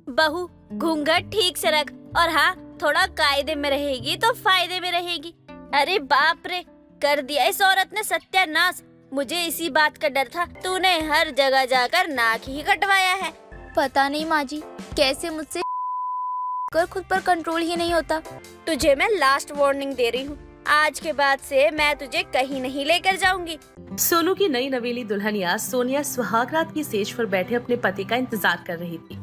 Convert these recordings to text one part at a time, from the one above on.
बहू घूंघट ठीक से रख, और हाँ थोड़ा कायदे में रहेगी तो फायदे में रहेगी। अरे बाप रे, कर दिया इस औरत ने सत्यानाश। मुझे इसी बात का डर था, तूने हर जगह जाकर नाक ही कटवाया है। पता नहीं माँ जी, कैसे मुझसे कर खुद पर कंट्रोल ही नहीं होता। तुझे मैं लास्ट वार्निंग दे रही हूँ, आज के बाद से मैं तुझे कहीं नहीं लेकर जाऊंगी। सोनू की नई नवेली दुल्हनिया सोनिया सुहागरात की सेज पर बैठे अपने पति का इंतजार कर रही थी।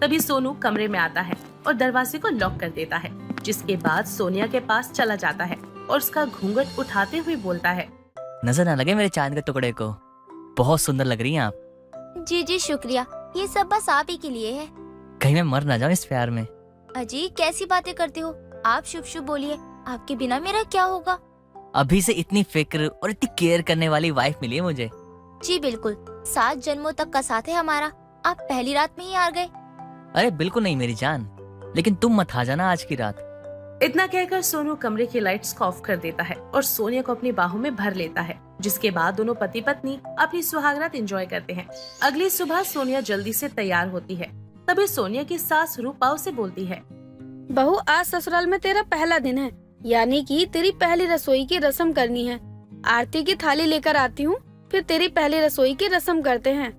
तभी सोनू कमरे में आता है और दरवाजे को लॉक कर देता है, जिसके बाद सोनिया के पास चला जाता है और उसका घूंघट उठाते हुए बोलता है, नजर न लगे मेरे चांद के टुकड़े को, बहुत सुंदर लग रही हैं आप। जी जी शुक्रिया, ये सब बस आप ही के लिए है। कहीं मैं मर ना जाऊं इस प्यार में। अजी कैसी बातें करते हो आप, शुभ शुभ बोलिए, आपके बिना मेरा क्या होगा। अभी से इतनी फिक्र और इतनी केयर करने वाली वाइफ मिली है मुझे। जी बिल्कुल, 7 जन्मों तक का साथ है हमारा। आप पहली रात में ही हार गए। अरे बिल्कुल नहीं मेरी जान, लेकिन तुम मत आ जाना आज की रात। इतना कहकर सोनू कमरे की लाइट्स को ऑफ कर देता है और सोनिया को अपनी बाहों में भर लेता है, जिसके बाद दोनों पति पत्नी अपनी सुहागरात एंजॉय करते हैं। अगली सुबह सोनिया जल्दी से तैयार होती है। तभी सोनिया की सास रूपा उसे बोलती है, बहू आज ससुराल में तेरा पहला दिन है, यानी कि तेरी पहली रसोई की रस्म करनी है। आरती की थाली लेकर आती हूँ, फिर तेरी पहली रसोई की रस्म करते हैं।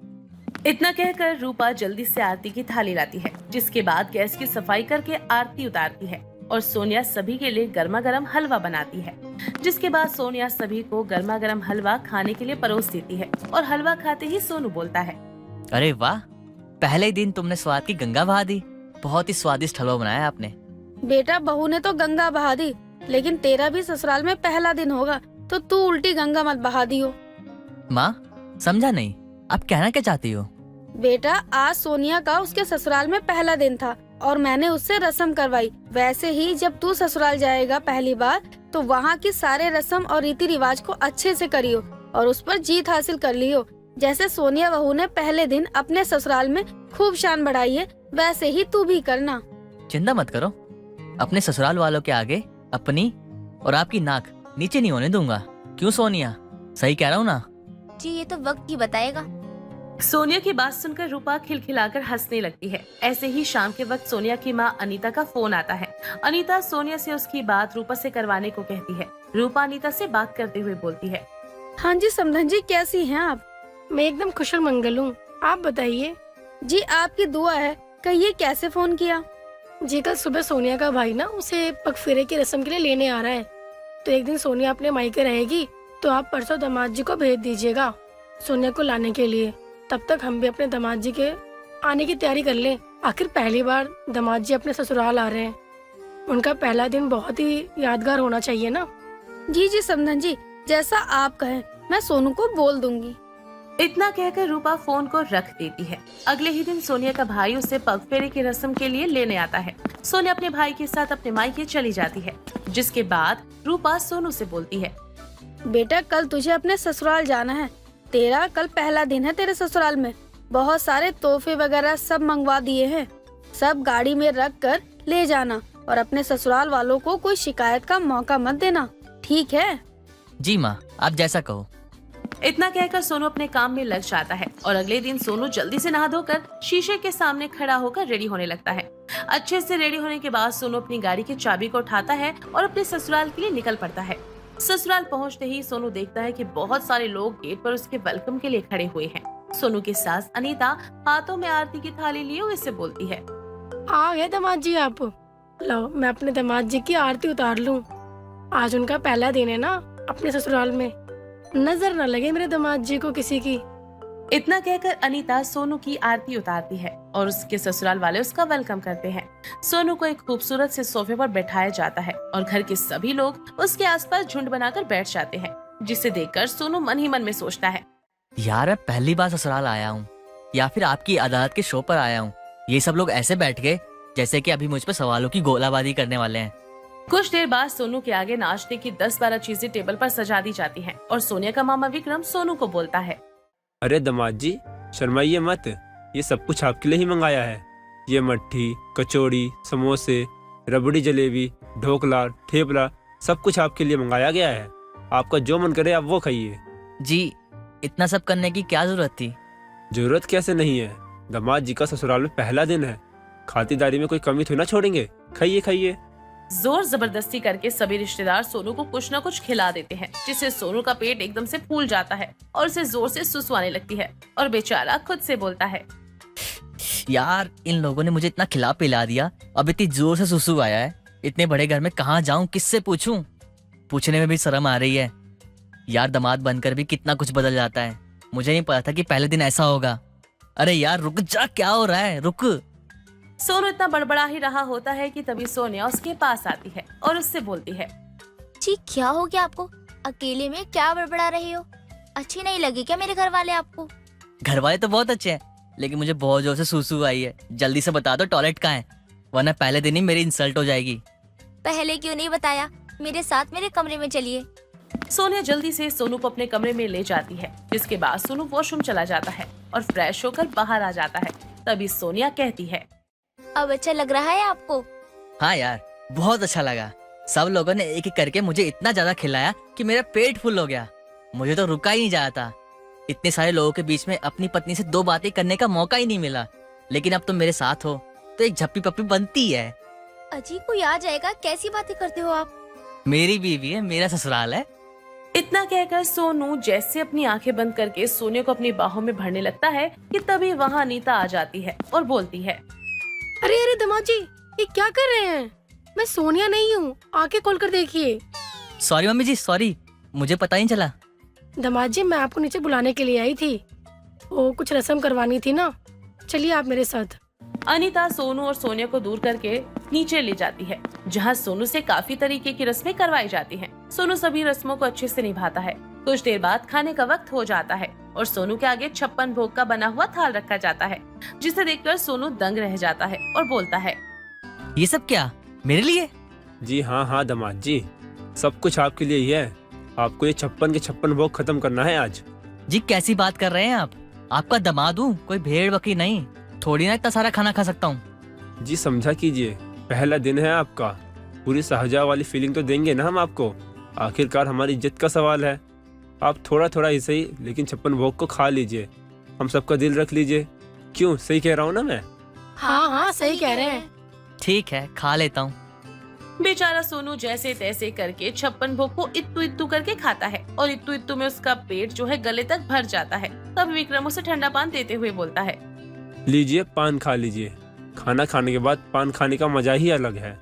इतना कहकर रूपा जल्दी से आरती की थाली लाती है, जिसके बाद गैस की सफाई करके आरती उतारती है और सोनिया सभी के लिए गर्मा गर्म हलवा बनाती है। जिसके बाद सोनिया सभी को गर्मा गर्म हलवा खाने के लिए परोस देती है और हलवा खाते ही सोनू बोलता है, अरे वाह, पहले ही दिन तुमने स्वाद की गंगा बहा दी। बहुत ही स्वादिष्ट हलवा बनाया आपने। बेटा बहू ने तो गंगा बहा दी, लेकिन तेरा भी ससुराल में पहला दिन होगा, तो तू उल्टी गंगा मत बहा दियो। माँ समझा नहीं, आप कहना क्या चाहती हो? बेटा आज सोनिया का उसके ससुराल में पहला दिन था और मैंने उससे रस्म करवाई। वैसे ही जब तू ससुराल जाएगा पहली बार, तो वहाँ की सारे रस्म और रीति रिवाज को अच्छे से करियो और उस पर जीत हासिल कर लियो। जैसे सोनिया बहू ने पहले दिन अपने ससुराल में खूब शान बढ़ाई है, वैसे ही तू भी करना। चिंता मत करो, अपने ससुराल वालों के आगे अपनी और आपकी नाक नीचे नहीं होने दूंगा। क्यों सोनिया, सही कह रहा हूँ ना? जी ये तो वक्त ही बताएगा। सोनिया की बात सुनकर रूपा खिलखिलाकर हंसने लगती है। ऐसे ही शाम के वक्त सोनिया की माँ अनीता का फोन आता है। अनीता सोनिया से उसकी बात रूपा से करवाने को कहती है। रूपा अनीता से बात करते हुए बोलती है, हाँ जी समधन जी, कैसी हैं आप? मैं एकदम खुशल मंगल हूँ, आप बताइए। जी आपकी दुआ है। कहिए कैसे फोन किया? जी कल सुबह सोनिया का भाई ना उसे पगफेरे की रस्म के लिए लेने आ रहा है, तो एक दिन सोनिया अपने मायके रहेगी, तो आप परसों दामाद जी को भेज दीजिएगा सोनिया को लाने के लिए। तब तक हम भी अपने दामाद जी के आने की तैयारी कर लें। आखिर पहली बार दामाद जी अपने ससुराल आ रहे हैं, उनका पहला दिन बहुत ही यादगार होना चाहिए ना। जी जी समधन जी, जैसा आप कहें, मैं सोनू को बोल दूंगी। इतना कहकर रूपा फोन को रख देती है। अगले ही दिन सोनिया का भाई उसे पगफेरे की रस्म के लिए लेने आता है। सोनिया अपने भाई के साथ अपने मायके चली जाती है, जिसके बाद रूपा सोनू से बोलती है, बेटा कल तुझे अपने ससुराल जाना है, तेरा कल पहला दिन है तेरे ससुराल में। बहुत सारे तोहफे वगैरह सब मंगवा दिए हैं, सब गाड़ी में रख कर ले जाना और अपने ससुराल वालों को कोई शिकायत का मौका मत देना, ठीक है? जी माँ, आप जैसा कहो। इतना कहकर सोनू अपने काम में लग जाता है और अगले दिन सोनू जल्दी से नहा धोकर शीशे के सामने खड़ा होकर रेडी होने लगता है। अच्छे से रेडी होने के बाद सोनू अपनी गाड़ी की चाबी को उठाता है और अपने ससुराल के लिए निकल पड़ता है। ससुराल पहुंचते ही सोनू देखता है कि बहुत सारे लोग गेट पर उसके वेलकम के लिए खड़े हुए हैं। सोनू की सास अनीता हाथों में आरती की थाली लिए हुए से बोलती है, आ गए दामाद जी आप, लो मैं अपने दामाद जी की आरती उतार लूं। आज उनका पहला दिन है ना अपने ससुराल में, नजर न लगे मेरे दामाद जी को किसी की। इतना कहकर अनीता सोनू की आरती उतारती है और उसके ससुराल वाले उसका वेलकम करते हैं। सोनू को एक खूबसूरत से सोफे पर बैठाया जाता है और घर के सभी लोग उसके आसपास झुंड बनाकर बैठ जाते हैं, जिसे देखकर सोनू मन ही मन में सोचता है, यार मैं पहली बार ससुराल आया हूँ या फिर आपकी अदालत के शो पर आया हूँ। ये सब लोग ऐसे बैठ गए जैसे कि अभी मुझ पर सवालों की गोलाबारी करने वाले हैं। कुछ देर बाद सोनू के आगे नाश्ते की 10-12 चीजें टेबल पर सजा दी जाती हैं और सोनिया का मामा विक्रम सोनू को बोलता है, अरे दामाद जी शर्माइए मत, ये सब कुछ आपके लिए ही मंगाया है। ये मट्ठी, कचौड़ी, समोसे, रबड़ी, जलेबी, ढोकला, ठेपला सब कुछ आपके लिए मंगाया गया है। आपका जो मन करे आप वो खाइए। जी इतना सब करने की क्या जरूरत थी? जरूरत कैसे नहीं है, दामाद जी का ससुराल में पहला दिन है, खातिरदारी में कोई कमी थोड़ी ना छोड़ेंगे। खाइए खाइए। जोर जबरदस्ती करके सभी रिश्तेदार सोनू को कुछ न कुछ खिला देते हैं, जिससे सोनू का पेट एकदम से फूल जाता है और उसे जोर से सुसु आने लगती है और बेचारा खुद से बोलता है, यार इन लोगों ने मुझे इतना खिला पिला दिया, अब इतनी जोर से सुसु आया है। इतने बड़े घर में कहाँ जाऊं, किससे पूछूं? पूछने में भी शर्म आ रही है। यार दामाद बनकर भी कितना कुछ बदल जाता है। मुझे नहीं पता था कि पहले दिन ऐसा होगा। अरे यार रुक जा, क्या हो रहा है, रुक। सोनू इतना बड़बड़ा ही रहा होता है कि तभी सोनिया उसके पास आती है और उससे बोलती है, जी क्या हो गया आपको? अकेले में क्या बड़बड़ा रहे हो? अच्छी नहीं लगी क्या मेरे घर वाले आपको? घर वाले तो बहुत अच्छे हैं, लेकिन मुझे बहुत जोर से सुसु आई है। जल्दी से बता दो टॉयलेट कहाँ है, वरना पहले दिन ही मेरी इंसल्ट हो जाएगी। पहले क्यों नहीं बताया? मेरे साथ मेरे कमरे में चलिए। सोनिया जल्दी से सोनू को अपने कमरे में ले जाती है, जिसके बाद सोनू वॉशरूम चला जाता है और फ्रेश होकर बाहर आ जाता है। तभी सोनिया कहती है, अब अच्छा लग रहा है आपको? हाँ यार बहुत अच्छा लगा। सब लोगों ने एक एक करके मुझे इतना ज्यादा खिलाया कि मेरा पेट फुल हो गया। मुझे तो रुका ही नहीं जाता। इतने सारे लोगों के बीच में अपनी पत्नी से 2 बातें करने का मौका ही नहीं मिला, लेकिन अब तुम मेरे साथ हो तो एक झप्पी पप्पी बनती है। अजी कोई आ जाएगा, कैसी बातें करते हो आप? मेरी बीवी है, मेरा ससुराल है। इतना कहकर सोनू जैसे अपनी आंखें बंद करके सोनिया को अपनी बाहों में भरने लगता है कि तभी वहाँ अनीता आ जाती है और बोलती है, अरे अरे दामाद जी, ये क्या कर रहे हैं? मैं सोनिया नहीं हूँ, आके खोल कर देखिए। सॉरी मम्मी जी, सॉरी, मुझे पता ही नहीं चला। दामाद जी मैं आपको नीचे बुलाने के लिए आई थी, वो कुछ रस्म करवानी थी ना। चलिए आप मेरे साथ। अनीता सोनू और सोनिया को दूर करके नीचे ले जाती है, जहाँ सोनू से काफी तरीके की रस्में करवाई जाती हैं। सोनू सभी रस्मों को अच्छे से निभाता है। कुछ देर बाद खाने का वक्त हो जाता है और सोनू के आगे 56 भोग का बना हुआ थाल रखा जाता है, जिसे देखकर सोनू दंग रह जाता है और बोलता है, ये सब क्या मेरे लिए? जी हाँ दामाद जी, सब कुछ आपके लिए ही है। आपको ये 56 के 56 भोग खत्म करना है आज। जी कैसी बात कर रहे हैं आप? आपका दामाद हूँ, कोई भेड़ बकरी नहीं। थोड़ी ना इतना सारा खाना खा सकता हूँ। जी समझा कीजिए, पहला दिन है आपका, पूरी सहजा वाली फीलिंग तो देंगे ना हम आपको। आखिरकार हमारी इज्जत का सवाल है। आप थोड़ा थोड़ा ही सही, लेकिन 56 भोग को खा लीजिए। हम सबका दिल रख लीजिए। क्यों, सही कह रहा हूँ ना मैं? हाँ हाँ सही कह रहे हैं। ठीक है, खा लेता हूँ। बेचारा सोनू जैसे तैसे करके 56 भोग को इत्तू इत्तू करके खाता है और इत्तू इत्तू में उसका पेट जो है गले तक भर जाता है। तब विक्रम उसे ठंडा पान देते हुए बोलता है, लीजिए पान खा लीजिए। खाना खाने के बाद पान खाने का मजा ही अलग है।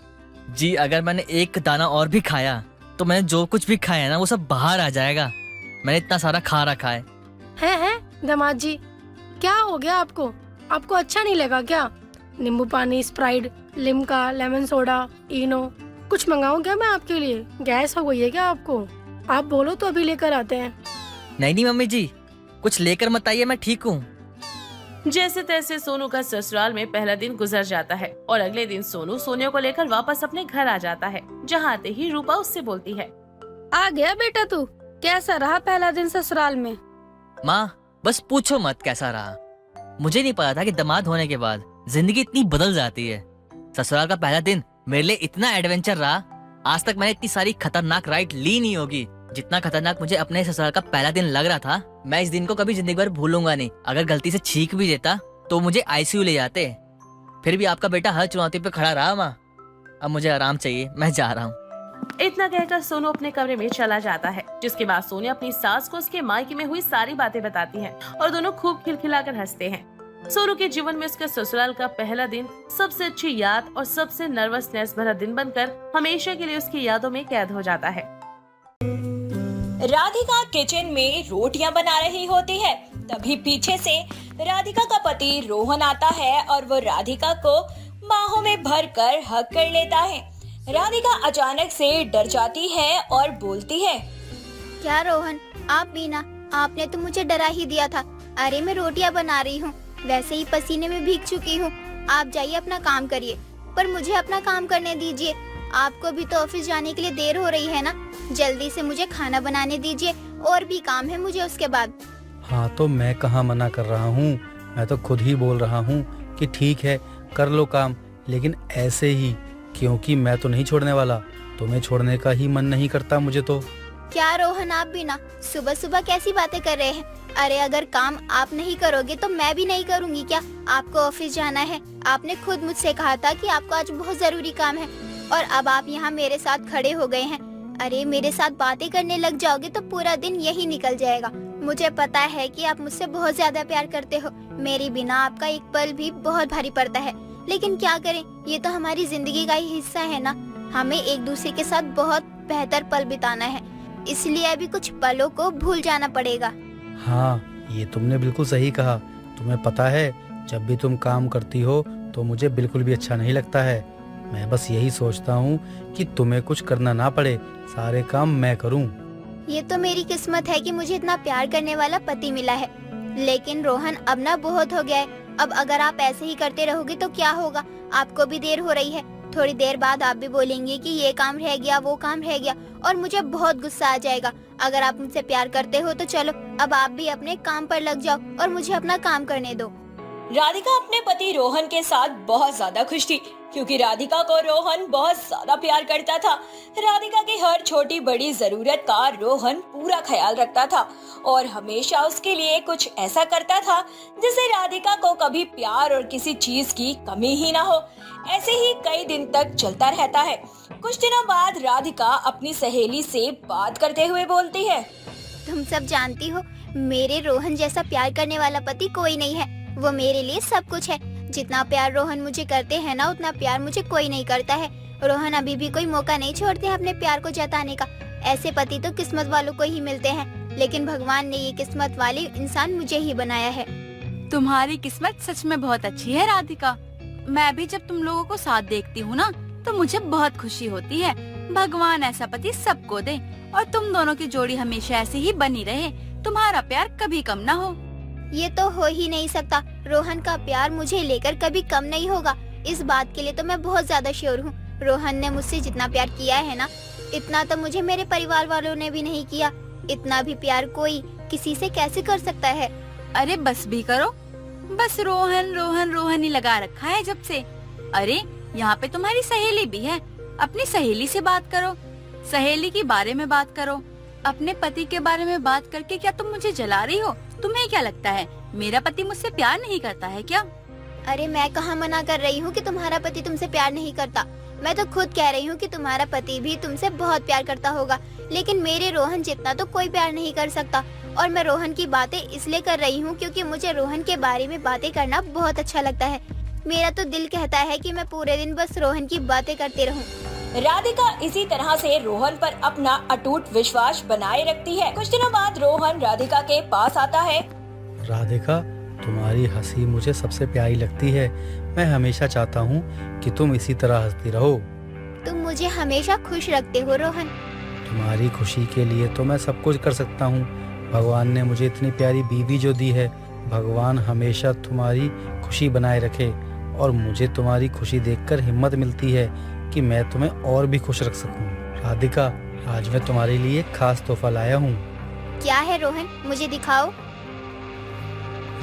जी अगर मैंने एक दाना और भी खाया तो मैंने जो कुछ भी खाया ना वो सब बाहर आ जाएगा। मैंने इतना सारा खा रखा है। है दामाद जी, क्या हो गया आपको? आपको अच्छा नहीं लगा क्या? नींबू पानी, स्प्राइट, लिम्का, लेमन सोडा, इनो कुछ मंगाऊं क्या मैं आपके लिए? गैस हो गई है क्या आपको? आप बोलो तो अभी लेकर आते हैं। नहीं मम्मी जी, कुछ लेकर मत आइए, मैं ठीक हूँ। जैसे तैसे सोनू का ससुराल में पहला दिन गुजर जाता है और अगले दिन सोनू सोनिया को लेकर वापस अपने घर आ जाता है। जहाँ आते ही रूपा उससे बोलती है, आ गया बेटा तू? कैसा रहा पहला दिन ससुराल में? माँ बस पूछो मत कैसा रहा। मुझे नहीं पता था कि दामाद होने के बाद जिंदगी इतनी बदल जाती है। ससुराल का पहला दिन मेरे लिए इतना एडवेंचर रहा, आज तक मैंने इतनी सारी खतरनाक राइड ली नहीं होगी जितना खतरनाक मुझे अपने ससुराल का पहला दिन लग रहा था। मैं इस दिन को कभी जिंदगी भर भूलूंगा नहीं। अगर गलती से छींक भी देता तो मुझे आईसीयू ले जाते। फिर भी आपका बेटा हर चुनौती पे खड़ा रहा माँ। अब मुझे आराम चाहिए, मैं जा रहा हूँ। इतना कहकर सोनू अपने कमरे में चला जाता है, जिसके बाद सोनिया अपनी सास को उसके मायके में हुई सारी बातें बताती है और दोनों खूब खिलखिलाकर हंसते हैं। सोनू के जीवन में उसके ससुराल का पहला दिन सबसे अच्छी याद और सबसे नर्वसनेस भरा दिन बनकर हमेशा के लिए उसकी यादों में कैद हो जाता है। राधिका किचन में रोटियां बना रही होती है, तभी पीछे से राधिका का पति रोहन आता है और वो राधिका को बाहों में भरकर हग कर लेता है। राधिका अचानक से डर जाती है और बोलती है, क्या रोहन, आप भी ना? आपने तो मुझे डरा ही दिया था। अरे मैं रोटियां बना रही हूँ, वैसे ही पसीने में भीग चुकी हूँ। आप जाइए अपना काम करिए, पर मुझे अपना काम करने दीजिए। आपको भी तो ऑफिस जाने के लिए देर हो रही है ना। जल्दी से मुझे खाना बनाने दीजिए, और भी काम है मुझे उसके बाद। हाँ तो मैं कहाँ मना कर रहा हूँ, मैं तो खुद ही बोल रहा हूँ कि ठीक है कर लो काम, लेकिन ऐसे ही, क्योंकि मैं तो नहीं छोड़ने वाला। तुम्हें छोड़ने का ही मन नहीं करता मुझे तो। क्या रोहन, आप भी ना? सुबह सुबह कैसी बातें कर रहे हैं? अरे अगर काम आप नहीं करोगे तो मैं भी नहीं करूँगी क्या? आपको ऑफिस जाना है, आपने खुद मुझसे कहा था कि आपको आज बहुत जरूरी काम है और अब आप यहाँ मेरे साथ खड़े हो गए हैं। अरे मेरे साथ बातें करने लग जाओगे तो पूरा दिन यही निकल जाएगा। मुझे पता है कि आप मुझसे बहुत ज्यादा प्यार करते हो, मेरे बिना आपका एक पल भी बहुत भारी पड़ता है, लेकिन क्या करें, ये तो हमारी जिंदगी का ही हिस्सा है ना। हमें एक दूसरे के साथ बहुत बेहतर पल बिताना है, इसलिए अभी कुछ पलों को भूल जाना पड़ेगा। हाँ, ये तुमने बिल्कुल सही कहा। तुम्हें पता है, जब भी तुम काम करती हो तो मुझे बिल्कुल भी अच्छा नहीं लगता है। मैं बस यही सोचता हूँ कि तुम्हें कुछ करना ना पड़े, सारे काम मैं करूँ। ये तो मेरी किस्मत है कि मुझे इतना प्यार करने वाला पति मिला है, लेकिन रोहन अब ना बहुत हो गया है। अब अगर आप ऐसे ही करते रहोगे तो क्या होगा? आपको भी देर हो रही है, थोड़ी देर बाद आप भी बोलेंगे कि ये काम रह गया, वो काम रह गया, और मुझे बहुत गुस्सा आ जाएगा। अगर आप मुझसे प्यार करते हो तो चलो अब आप भी अपने काम पर लग जाओ और मुझे अपना काम करने दो। राधिका अपने पति रोहन के साथ बहुत ज्यादा खुश थी, क्योंकि राधिका को रोहन बहुत ज्यादा प्यार करता था। राधिका की हर छोटी बड़ी जरूरत का रोहन पूरा ख्याल रखता था और हमेशा उसके लिए कुछ ऐसा करता था जिससे राधिका को कभी प्यार और किसी चीज की कमी ही ना हो। ऐसे ही कई दिन तक चलता रहता है। कुछ दिनों बाद राधिका अपनी सहेली से बात करते हुए बोलती है, तुम सब जानती हो, मेरे रोहन जैसा प्यार करने वाला पति कोई नहीं है। वो मेरे लिए सब कुछ है। जितना प्यार रोहन मुझे करते हैं ना, उतना प्यार मुझे कोई नहीं करता है। रोहन अभी भी कोई मौका नहीं छोड़ते अपने प्यार को जताने का। ऐसे पति तो किस्मत वालों को ही मिलते हैं, लेकिन भगवान ने ये किस्मत वाले इंसान मुझे ही बनाया है। तुम्हारी किस्मत सच में बहुत अच्छी है राधिका। मैं भी जब तुम लोगों को साथ देखती हूँ ना, तो मुझे बहुत खुशी होती है। भगवान ऐसा पति सबको दे और तुम दोनों की जोड़ी हमेशा ऐसे ही बनी रहे। तुम्हारा प्यार कभी कम ना हो। ये तो हो ही नहीं सकता। रोहन का प्यार मुझे लेकर कभी कम नहीं होगा, इस बात के लिए तो मैं बहुत ज्यादा श्योर हूँ। रोहन ने मुझसे जितना प्यार किया है ना, इतना तो मुझे मेरे परिवार वालों ने भी नहीं किया। इतना भी प्यार कोई किसी से कैसे कर सकता है? अरे बस भी करो, बस रोहन रोहन रोहन ही लगा रखा है जब से। अरे यहाँ पे तुम्हारी सहेली भी है, अपनी सहेली से बात करो, सहेली के बारे में बात करो। अपने पति के बारे में बात करके क्या तुम मुझे जला रही हो? तुम्हें क्या लगता है मेरा पति मुझसे प्यार नहीं करता है क्या? अरे मैं कहाँ मना कर रही हूँ कि तुम्हारा पति तुमसे प्यार नहीं करता। मैं तो खुद कह रही हूँ कि तुम्हारा पति भी तुमसे बहुत प्यार करता होगा, लेकिन मेरे रोहन जितना तो कोई प्यार नहीं कर सकता। और मैं रोहन की बातें इसलिए कर रही हूँ क्योंकि मुझे रोहन के बारे में बातें करना बहुत अच्छा लगता है। मेरा तो दिल कहता है कि मैं पूरे दिन बस रोहन की बातें करती रहूं। राधिका इसी तरह से रोहन पर अपना अटूट विश्वास बनाए रखती है। कुछ दिनों बाद रोहन राधिका के पास आता है। राधिका, तुम्हारी हंसी मुझे सबसे प्यारी लगती है। मैं हमेशा चाहता हूँ कि तुम इसी तरह हंसती रहो। तुम मुझे हमेशा खुश रखते हो रोहन। तुम्हारी खुशी के लिए तो मैं सब कुछ कर सकता हूँ। भगवान ने मुझे इतनी प्यारी बीवी जो दी है, भगवान हमेशा तुम्हारी खुशी बनाए रखे और मुझे तुम्हारी खुशी देखकर हिम्मत मिलती है कि मैं तुम्हें और भी खुश रख सकूं। राधिका, आज मैं तुम्हारे लिए एक खास तोहफा लाया हूँ। क्या है रोहन, मुझे दिखाओ।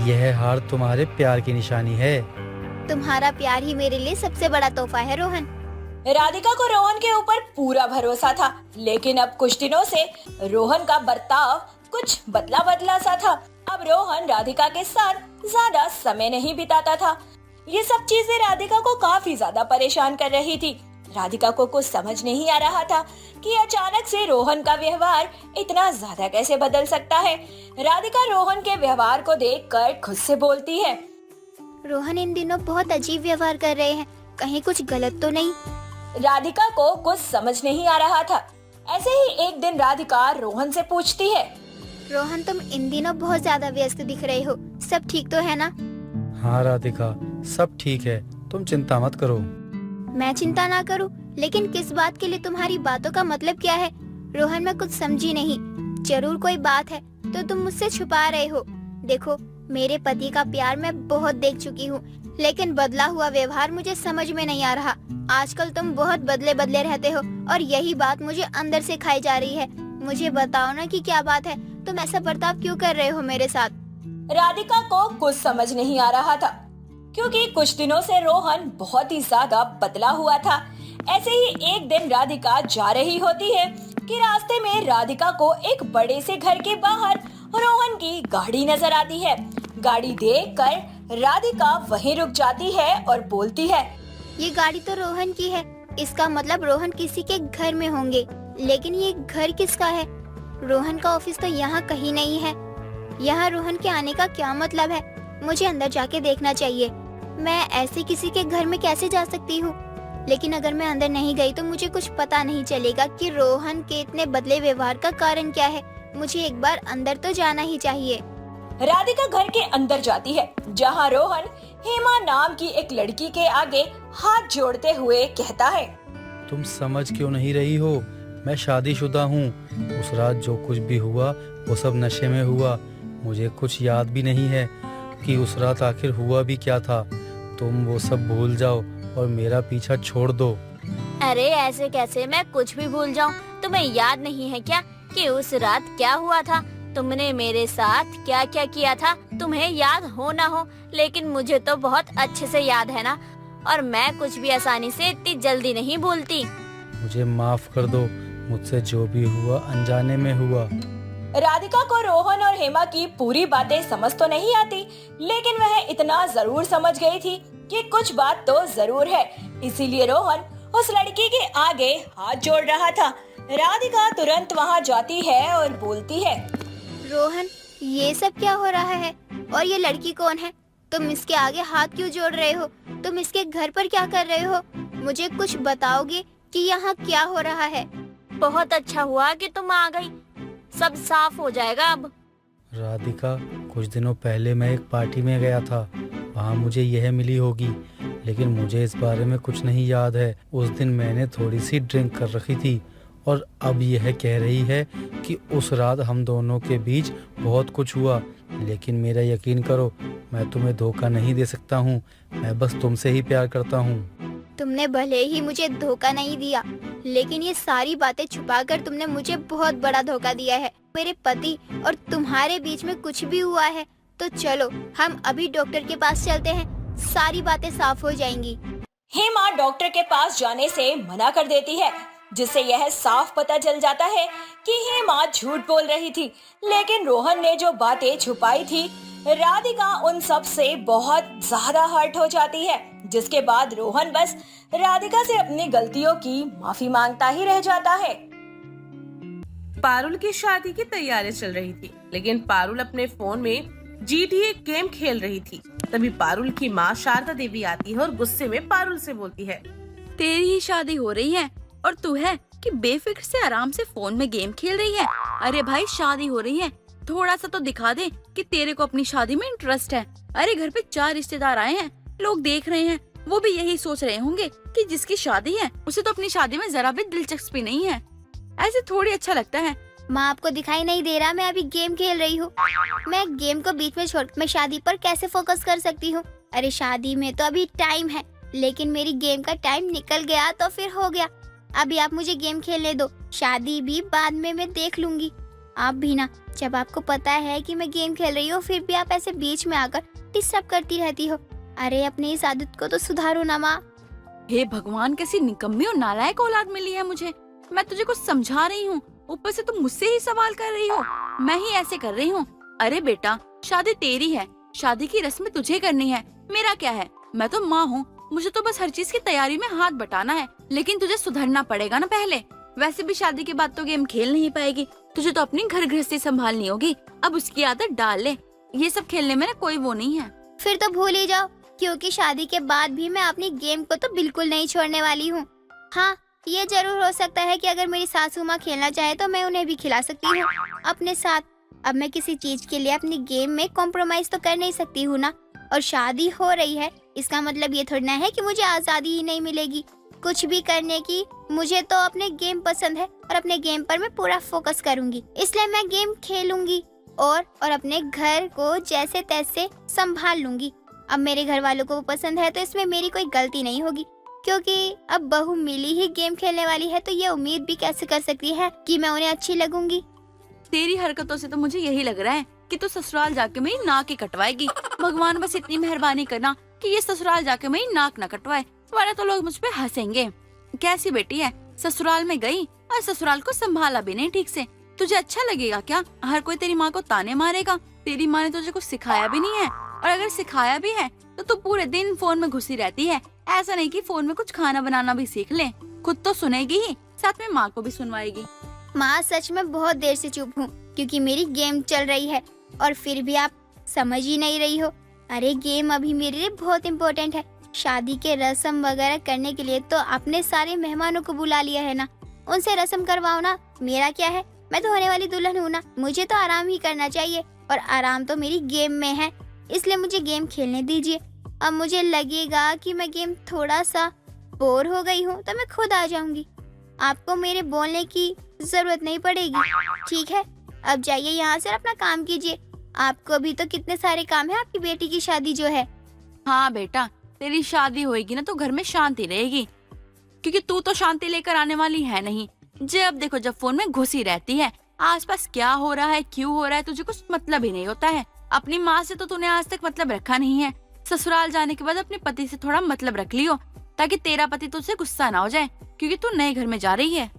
यह हार तुम्हारे प्यार की निशानी है। तुम्हारा प्यार ही मेरे लिए सबसे बड़ा तोहफा है रोहन। राधिका को रोहन के ऊपर पूरा भरोसा था, लेकिन अब कुछ दिनों से रोहन का बर्ताव कुछ बदला बदला सा था। अब रोहन राधिका के साथ ज्यादा समय नहीं बिताता था। ये सब चीजें राधिका को काफी ज्यादा परेशान कर रही थी। राधिका को कुछ समझ नहीं आ रहा था कि अचानक से रोहन का व्यवहार इतना ज्यादा कैसे बदल सकता है। राधिका रोहन के व्यवहार को देखकर खुद से बोलती है, रोहन इन दिनों बहुत अजीब व्यवहार कर रहे हैं, कहीं कुछ गलत तो नहीं? राधिका को कुछ समझ नहीं आ रहा था। ऐसे ही एक दिन राधिका रोहन से पूछती है, रोहन तुम इन दिनों बहुत ज्यादा व्यस्त दिख रहे हो, सब ठीक तो है ना? हाँ राधिका, सब ठीक है, तुम चिंता मत करो। मैं चिंता ना करूं, लेकिन किस बात के लिए तुम्हारी बातों का मतलब क्या है? रोहन मैं कुछ समझी नहीं। जरूर कोई बात है तो तुम मुझसे छुपा रहे हो। देखो, मेरे पति का प्यार मैं बहुत देख चुकी हूँ, लेकिन बदला हुआ व्यवहार मुझे समझ में नहीं आ रहा। आजकल तुम बहुत बदले बदले रहते हो और यही बात मुझे अंदर से खाई जा रही है। मुझे बताओ ना कि क्या बात है, तुम ऐसा बर्ताव क्यों कर रहे हो मेरे साथ? राधिका को कुछ समझ नहीं आ रहा था, क्योंकि कुछ दिनों से रोहन बहुत ही ज्यादा बदला हुआ था। ऐसे ही एक दिन राधिका जा रही होती है कि रास्ते में राधिका को एक बड़े से घर के बाहर रोहन की गाड़ी नजर आती है। गाड़ी देखकर राधिका वहीं रुक जाती है और बोलती है, ये गाड़ी तो रोहन की है, इसका मतलब रोहन किसी के घर में होंगे। लेकिन ये घर किसका है? रोहन का ऑफिस तो यहाँ कहीं नहीं है। यहाँ रोहन के आने का क्या मतलब है? मुझे अंदर जाके देखना चाहिए। मैं ऐसे किसी के घर में कैसे जा सकती हूँ? लेकिन अगर मैं अंदर नहीं गई तो मुझे कुछ पता नहीं चलेगा कि रोहन के इतने बदले व्यवहार का कारण क्या है। मुझे एक बार अंदर तो जाना ही चाहिए। राधिका घर के अंदर जाती है, जहाँ रोहन हेमा नाम की एक लड़की के आगे हाथ जोड़ते हुए कहता है, तुम समझ क्यों नहीं रही हो? मैं शादीशुदा हूँ। उस रात जो कुछ भी हुआ वो सब नशे में हुआ। मुझे कुछ याद भी नहीं है कि उस रात आखिर हुआ भी क्या था। तुम वो सब भूल जाओ और मेरा पीछा छोड़ दो। अरे ऐसे कैसे मैं कुछ भी भूल जाऊं? तुम्हें याद नहीं है क्या कि उस रात क्या हुआ था? तुमने मेरे साथ क्या क्या किया था? तुम्हें याद हो ना हो, लेकिन मुझे तो बहुत अच्छे से याद है ना। और मैं कुछ भी आसानी से इतनी जल्दी नहीं भूलती। मुझे माफ कर दो। मुझसे जो भी हुआ अनजाने में हुआ। राधिका को रोहन और हेमा की पूरी बातें समझ तो नहीं आती, लेकिन वह इतना जरूर समझ गई थी कि कुछ बात तो जरूर है। इसीलिए रोहन उस लड़की के आगे हाथ जोड़ रहा था। राधिका तुरंत वहां जाती है और बोलती है, रोहन, ये सब क्या हो रहा है? और ये लड़की कौन है? तुम इसके आगे हाथ क्यों जोड़ रहे हो? तुम इसके घर पर क्या कर रहे हो? मुझे कुछ बताओगे कि यहाँ क्या हो रहा है? बहुत अच्छा हुआ कि तुम आ गई, सब साफ हो जाएगा अब। राधिका, कुछ दिनों पहले मैं एक पार्टी में गया था। वहाँ मुझे यह मिली होगी, लेकिन मुझे इस बारे में कुछ नहीं याद है। उस दिन मैंने थोड़ी सी ड्रिंक कर रखी थी और अब यह कह रही है कि उस रात हम दोनों के बीच बहुत कुछ हुआ। लेकिन मेरा यकीन करो, मैं तुम्हें धोखा नहीं दे सकता हूँ। मैं बस तुमसे ही प्यार करता हूँ। तुमने भले ही मुझे धोखा नहीं दिया, लेकिन ये सारी बातें छुपाकर तुमने मुझे बहुत बड़ा धोखा दिया है। मेरे पति और तुम्हारे बीच में कुछ भी हुआ है तो चलो हम अभी डॉक्टर के पास चलते हैं, सारी बातें साफ हो जाएंगी। हेमा डॉक्टर के पास जाने से मना कर देती है, जिससे यह साफ पता चल जाता है कि हेमा झूठ बोल रही थी। लेकिन रोहन ने जो बातें छुपाई थी, राधिका उन सब से बहुत ज्यादा हर्ट हो जाती है, जिसके बाद रोहन बस राधिका से अपनी गलतियों की माफी मांगता ही रह जाता है। पारुल की शादी की तैयारी चल रही थी, लेकिन पारुल अपने फोन में GTA गेम खेल रही थी। तभी पारुल की माँ शारदा देवी आती है और गुस्से में पारुल से बोलती है, तेरी ही शादी हो रही है और तू है कि बेफिक्र से आराम से फोन में गेम खेल रही है। अरे भाई, शादी हो रही है, थोड़ा सा तो दिखा दे कि तेरे को अपनी शादी में इंटरेस्ट है। अरे घर पे 4 रिश्तेदार आए हैं, लोग देख रहे हैं, वो भी यही सोच रहे होंगे कि जिसकी शादी है उसे तो अपनी शादी में जरा भी दिलचस्पी नहीं है। ऐसे थोड़ी अच्छा लगता है। माँ, आपको दिखाई नहीं दे रहा मैं अभी गेम खेल रही हूँ? मैं गेम को बीच में छोड़ मैं शादी पर कैसे फोकस कर सकती हूँ? अरे शादी में तो अभी टाइम है, लेकिन मेरी गेम का टाइम निकल गया तो फिर हो गया। अभी आप मुझे गेम खेलने दो, शादी भी बाद में मैं देख लूंगी। आप भी ना, जब आपको पता है कि मैं गेम खेल रही हूँ फिर भी आप ऐसे बीच में आकर डिस्टर्ब करती रहती हो। अरे अपनी इस आदत को तो सुधारो ना माँ। हे भगवान, कैसी निकम्मी और नालायक औलाद मिली है मुझे। मैं तुझे कुछ समझा रही हूँ, ऊपर से तुम मुझसे ही सवाल कर रही हो। मैं ही ऐसे कर रही हूँ। अरे बेटा, शादी तेरी है, शादी की रस्म तुझे करनी है, मेरा क्या है? मैं तो माँ हूँ, मुझे तो बस हर चीज की तैयारी में हाथ बटाना है। लेकिन तुझे सुधरना पड़ेगा ना पहले। वैसे भी शादी के बाद तो गेम खेल नहीं पाएगी, तुझे तो अपनी घर गृहस्थी संभालनी होगी। अब उसकी आदत डाल ले, ये सब खेलने में ना कोई वो नहीं है। फिर तो भूल ही जाओ, क्योंकि शादी के बाद भी मैं अपनी गेम को तो बिल्कुल नहीं छोड़ने वाली हूँ। हाँ, ये जरूर हो सकता है कि अगर मेरी सासू माँ खेलना चाहे तो मैं उन्हें भी खिला सकती हूँ अपने साथ। अब मैं किसी चीज के लिए अपनी गेम में कॉम्प्रोमाइज तो कर नहीं सकती हूँ ना। और शादी हो रही है, इसका मतलब ये थोड़ा है कि मुझे आजादी ही नहीं मिलेगी कुछ भी करने की। मुझे तो अपने गेम पसंद है और अपने गेम पर मैं पूरा फोकस करूंगी, इसलिए मैं गेम खेलूंगी और अपने घर को जैसे तैसे संभाल लूंगी। अब मेरे घर वालों को वो पसंद है तो इसमें मेरी कोई गलती नहीं होगी, क्योंकि अब बहू मिली ही गेम खेलने वाली है तो ये उम्मीद भी कैसे कर सकती है कि मैं उन्हें अच्छी लगूंगी। तेरी हरकतों से तो मुझे यही लग रहा है कि तू ससुराल जाके मेरी नाक ही कटवाएगी। भगवान बस इतनी मेहरबानी करना कि ये ससुराल जाके मेरी नाक न कटवाए, वरना तो लोग मुझ पे हंसेंगे। कैसी बेटी है, ससुराल में गई और ससुराल को संभाला भी नहीं ठीक से। तुझे अच्छा लगेगा क्या? हर कोई तेरी माँ को ताने मारेगा। तेरी माँ ने तुझे कुछ सिखाया भी नहीं है, और अगर सिखाया भी है तो तू पूरे दिन फोन में घुसी रहती है। ऐसा नहीं कि फोन में कुछ खाना बनाना भी सीख ले। खुद तो सुनेगी ही, साथ में माँ को भी सुनवाएगी। माँ सच में बहुत देर से चुप हूँ क्योंकि मेरी गेम चल रही है और फिर भी आप समझ ही नहीं रही हो। अरे गेम अभी मेरे लिए बहुत इम्पोर्टेंट है। शादी के रस्म वगैरह करने के लिए तो आपने सारे मेहमानों को बुला लिया है ना, उनसे रस्म करवाओ ना। मेरा क्या है, मैं तो होने वाली दुल्हन हूँ ना, मुझे तो आराम ही करना चाहिए और आराम तो मेरी गेम में है, इसलिए मुझे गेम खेलने दीजिए। अब मुझे लगेगा कि मैं गेम थोड़ा सा बोर हो गई हूँ तो मैं खुद आ जाऊंगी। आपको मेरे बोलने की जरूरत नहीं पड़ेगी, ठीक है? अब जाइए यहाँ से अपना काम कीजिए। आपको भी तो कितने सारे काम है, आपकी बेटी की शादी जो है। हाँ बेटा, तेरी शादी होएगी ना तो घर में शांति रहेगी, क्योंकि तू तो शांति लेकर आने वाली है नहीं। जब देखो जब फोन में घुसी रहती है। आसपास क्या हो रहा है, क्यों हो रहा है, तुझे कुछ मतलब ही नहीं होता है। अपनी माँ से तो तूने आज तक मतलब रखा नहीं है। ससुराल जाने के बाद अपने पति से थोड़ा मतलब रख लियो, ताकि तेरा पति तुझसे गुस्सा ना हो जाए, क्योंकि तू नए घर में जा रही है।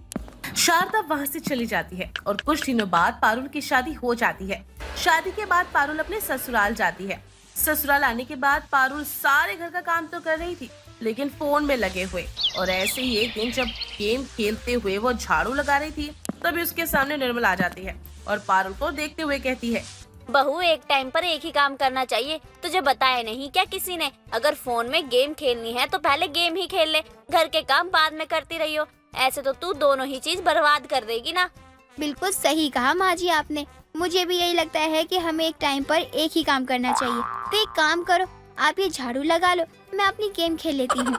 शारदा वहाँ से चली जाती है और कुछ दिनों बाद पारुल की शादी हो जाती है। शादी के बाद पारुल अपने ससुराल जाती है। ससुराल आने के बाद पारुल सारे घर का काम तो कर रही थी, लेकिन फोन में लगे हुए। और ऐसे ही एक दिन जब गेम खेलते हुए वो झाड़ू लगा रही थी, तभी उसके सामने निर्मल आ जाती है और पारुल को देखते हुए कहती है, बहू एक टाइम पर एक ही काम करना चाहिए, तुझे बताया नहीं क्या किसी ने? अगर फोन में गेम खेलनी है तो पहले गेम ही खेल ले, घर के काम बाद में करती रही हो। ऐसे तो तू दोनों ही चीज बर्बाद कर देगी ना। बिल्कुल सही कहा माँ जी आपने। मुझे भी यही लगता है कि हमें एक टाइम पर एक ही काम करना चाहिए। तो एक काम करो, आप ये झाड़ू लगा लो, मैं अपनी गेम खेल लेती हूँ।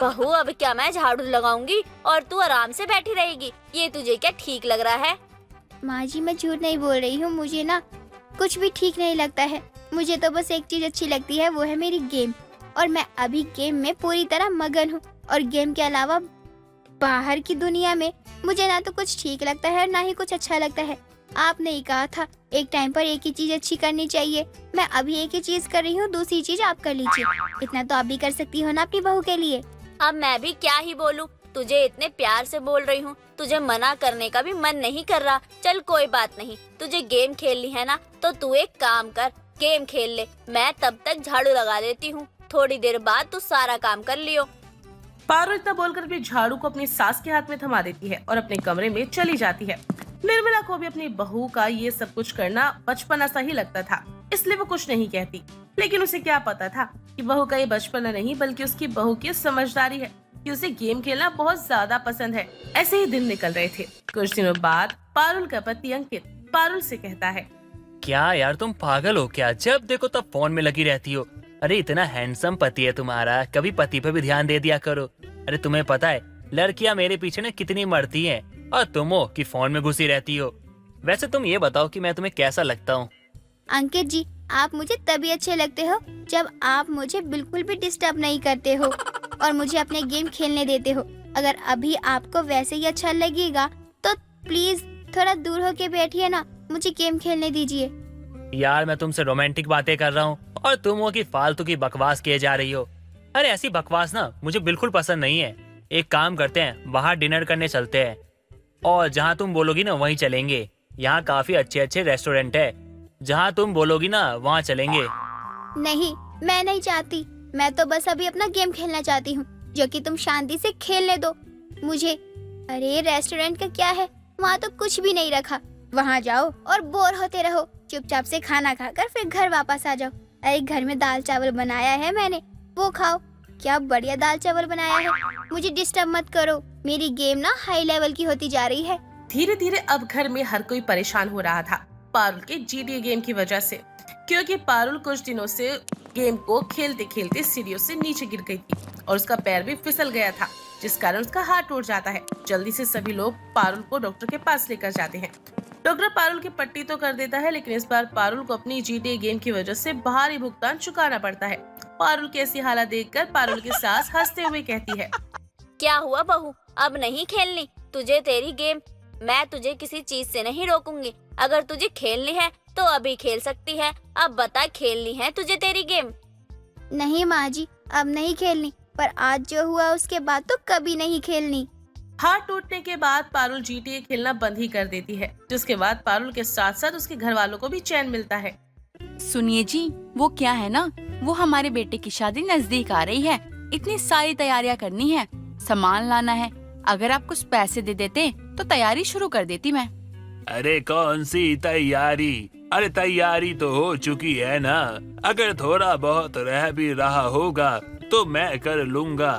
बहू अब क्या मैं झाड़ू लगाऊंगी और तू आराम से बैठी रहेगी? ये तुझे क्या ठीक लग रहा है? माँ जी मैं झूठ नहीं बोल रही हूँ, मुझे ना कुछ भी ठीक नहीं लगता है। मुझे तो बस एक चीज अच्छी लगती है, वो है मेरी गेम। और मैं अभी गेम में पूरी तरह मगन हूँ। और गेम के अलावा बाहर की दुनिया में मुझे ना तो कुछ ठीक लगता है ना ही कुछ अच्छा लगता है। आपने ही कहा था एक टाइम पर एक ही चीज अच्छी करनी चाहिए। मैं अभी एक ही चीज कर रही हूँ, दूसरी चीज आप कर लीजिए। इतना तो आप भी कर सकती हो ना अपनी बहू के लिए। अब मैं भी क्या ही बोलूं, तुझे इतने प्यार से बोल रही हूँ, तुझे मना करने का भी मन नहीं कर रहा। चल कोई बात नहीं, तुझे गेम खेलनी है ना तो तू एक काम कर, गेम खेल ले। मैं तब तक झाड़ू लगा देती हूँ, थोड़ी देर बाद तू सारा काम कर लियो। पारुल इतना बोलकर भी झाड़ू को अपनी सास के हाथ में थमा देती है और अपने कमरे में चली जाती है। निर्मला को भी अपनी बहू का ये सब कुछ करना बचपना सा ही लगता था, इसलिए वो कुछ नहीं कहती। लेकिन उसे क्या पता था कि बहू का ये बचपना नहीं बल्कि उसकी बहू की समझदारी है कि उसे गेम खेलना बहुत ज्यादा पसंद है। ऐसे ही दिन निकल रहे थे। कुछ दिनों बाद पारुल का पति अंकित पारुल से कहता है, क्या यार तुम पागल हो क्या? जब देखो तब फोन में लगी रहती हो। अरे इतना हैंडसम पति है तुम्हारा, कभी पति पे भी ध्यान दे दिया करो। अरे तुम्हें पता है लड़कियां मेरे पीछे ना कितनी मरती हैं और तुम हो कि फोन में घुसी रहती हो। वैसे तुम ये बताओ कि मैं तुम्हें कैसा लगता हूँ? अंकित जी आप मुझे तभी अच्छे लगते हो जब आप मुझे बिल्कुल भी डिस्टर्ब नहीं करते हो और मुझे अपने गेम खेलने देते हो। अगर अभी आपको वैसे ही अच्छा लगेगा तो प्लीज थोड़ा दूर होके बैठिए ना, मुझे गेम खेलने दीजिए। यार मैं तुमसे रोमांटिक बातें कर रहा हूँ और तुम हो कि फालतू की बकवास किए जा रही हो। अरे ऐसी बकवास ना मुझे बिल्कुल पसंद नहीं है। एक काम करते हैं, बाहर डिनर करने चलते हैं और जहाँ तुम बोलोगी ना वहीं चलेंगे। यहाँ काफी अच्छे अच्छे रेस्टोरेंट है, जहाँ तुम बोलोगी ना वहाँ चलेंगे। नहीं मैं नहीं चाहती, मैं तो बस अभी अपना गेम खेलना चाहती हूँ, जो कि तुम शांति से खेलने दो मुझे। अरे रेस्टोरेंट का क्या है, वहाँ तो कुछ भी नहीं रखा। वहाँ जाओ और बोर होते रहो, चुपचाप से खाना खाकर फिर घर वापस आ जाओ। अरे घर में दाल चावल बनाया है मैंने, वो खाओ। क्या बढ़िया दाल चावल बनाया है। मुझे डिस्टर्ब मत करो, मेरी गेम ना हाई लेवल की होती जा रही है। धीरे धीरे अब घर में हर कोई परेशान हो रहा था पारुल के GTA गेम की वजह से, क्योंकि पारुल कुछ दिनों से गेम को खेलते खेलते सीढ़ियों से नीचे गिर गई थी और उसका पैर भी फिसल गया था, जिस कारण उसका हाथ टूट जाता है। जल्दी से सभी लोग पारुल को डॉक्टर के पास लेकर जाते हैं। डॉक्टर पारुल की पट्टी तो कर देता है, लेकिन इस बार पारुल को अपनी GTA गेम की वजह से भारी भुगतान चुकाना पड़ता है। पारुल की ऐसी हालत देखकर पारुल की सास हंसते हुए कहती है, क्या हुआ बहू, अब नहीं खेलनी तुझे तेरी गेम? मैं तुझे किसी चीज से नहीं रोकूंगी। अगर तुझे खेलनी है तो अभी खेल सकती है। अब बता, खेलनी है तुझे तेरी गेम? नहीं माँ जी अब नहीं खेलनी, पर आज जो हुआ उसके बाद तो कभी नहीं खेलनी। हाथ टूटने के बाद पारुल GTA खेलना बंद ही कर देती है, जिसके बाद पारुल के साथ साथ उसके घर वालों को भी चैन मिलता है। सुनिए जी, वो क्या है ना, वो हमारे बेटे की शादी नजदीक आ रही है, इतनी सारी तैयारियां करनी है, सामान लाना है। अगर आप कुछ पैसे दे देते तो तैयारी शुरू कर देती मैं। अरे कौन सी तैयारी? अरे तैयारी तो हो चुकी है ना। अगर थोड़ा बहुत रह भी रहा होगा तो मैं कर लूंगा।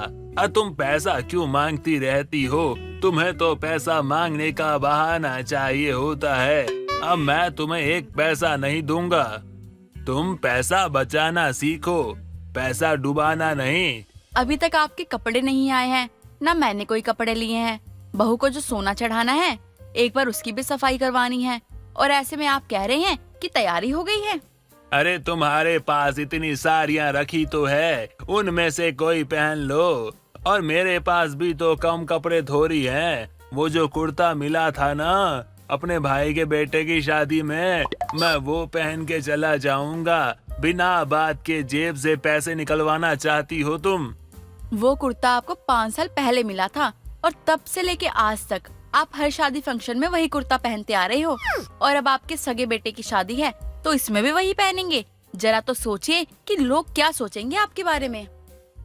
तुम पैसा क्यों मांगती रहती हो? तुम्हें तो पैसा मांगने का बहाना चाहिए होता है। अब मैं तुम्हें एक पैसा नहीं दूंगा। तुम पैसा बचाना सीखो, पैसा डुबाना नहीं। अभी तक आपके कपड़े नहीं आए हैं, ना मैंने कोई कपड़े लिए हैं। बहू को जो सोना चढ़ाना है, एक बार उसकी भी सफाई करवानी है, और ऐसे में आप कह रहे हैं कि तैयारी हो गई है। अरे तुम्हारे पास इतनी साड़ियाँ रखी तो है, उनमें से कोई पहन लो। और मेरे पास भी तो कम कपड़े थोड़ी हैं। वो जो कुर्ता मिला था ना अपने भाई के बेटे की शादी में, मैं वो पहन के चला जाऊंगा। बिना बात के जेब से पैसे निकलवाना चाहती हो तुम? वो कुर्ता आपको 5 साल पहले मिला था, और तब से लेके आज तक आप हर शादी फंक्शन में वही कुर्ता पहनते आ रहे हो। और अब आपके सगे बेटे की शादी है तो इसमें भी वही पहनेंगे। जरा तो सोचिए कि लोग क्या सोचेंगे आपके बारे में।